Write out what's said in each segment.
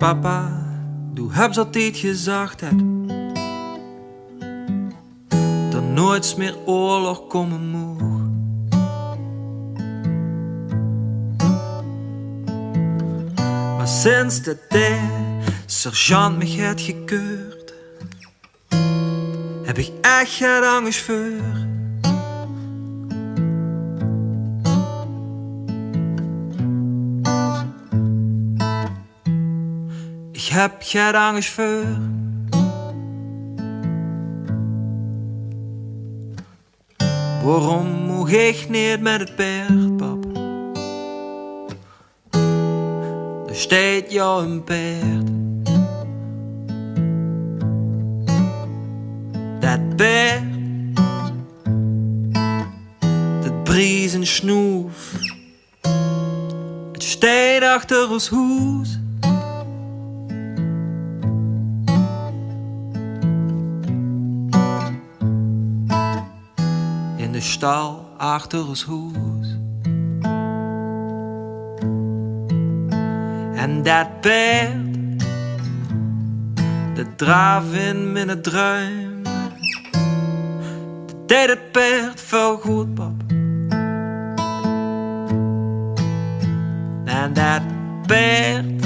Papa, du hebt altijd gezegd het, dat nooit meer oorlog komen mocht. Maar sinds de tijd sergeant me het gekeurd, heb ik echt geen angst voor. Ik heb geen angst voor. Waarom moet ik niet met het paard, pap? Er staat jou een paard. Dat paard, dat bries en snoef, het staat achter ons huis. In de stal achter ons huis. En dat paard, dat draaf in mijn druim. Dat deed het paard veel goed, pap. En dat paard,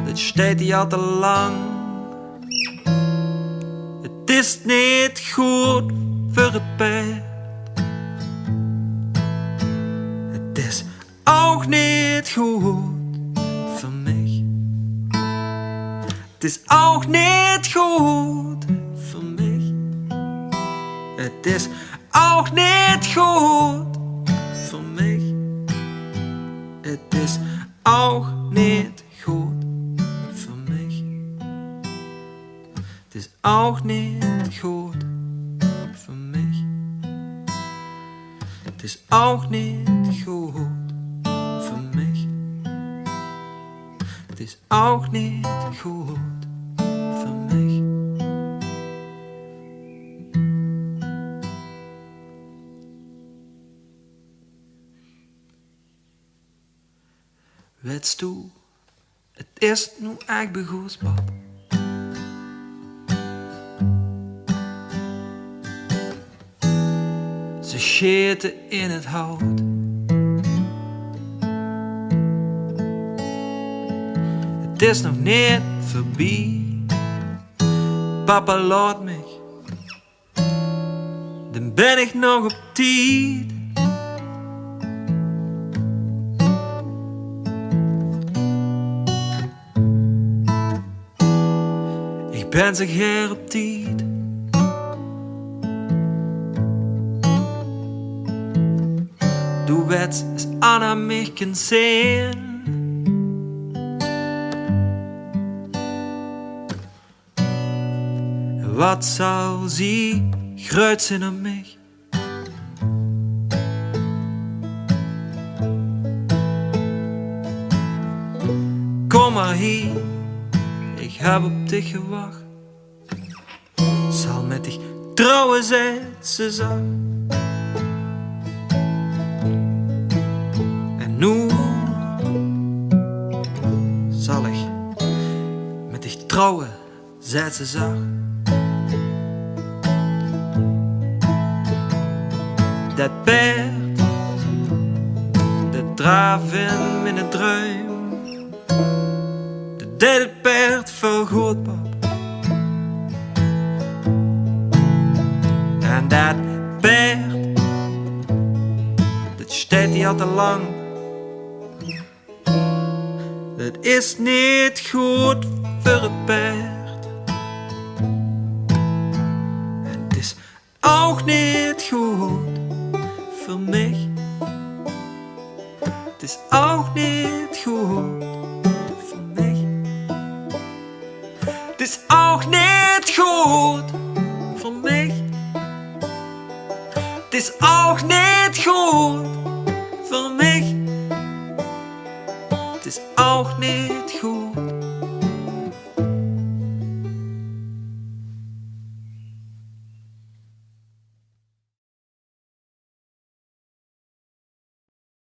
dat steekt hij al te lang. Het is niet goed voor het paard. Het is ook niet goed voor mij. Het is ook niet goed voor mij. Het is ook niet goed voor mij. Het is ook niet goed voor mij. Het is ook niet goed voor mij. Het is ook niet goed voor mij. Het is ook niet goed voor mij. Weet je, het is nu echt begoed, pap. Ze scheten in het hout. Het is nog niet voorbij. Papa laat me, dan ben ik nog op tijd. Ik ben zo her op tijd. Du weet, als Anna mich kan zien. Wat zou ze groot zijn aan mij? Kom maar hier, ik heb op dich gewacht. Zal met dich trouwen zijn, ze zag. En nu zal ik met dich trouwen, zei ze zag. Dat paard, dat draaf in mijn druim. Dat deed het paard veel goed, pap. En dat paard, dat staat hij al te lang. Dat is niet goed voor het paard. En het is ook niet goed voor mij. Het is ook niet goed voor mij. Het is ook niet goed voor mij. Het is ook niet goed voor mij. Het is ook niet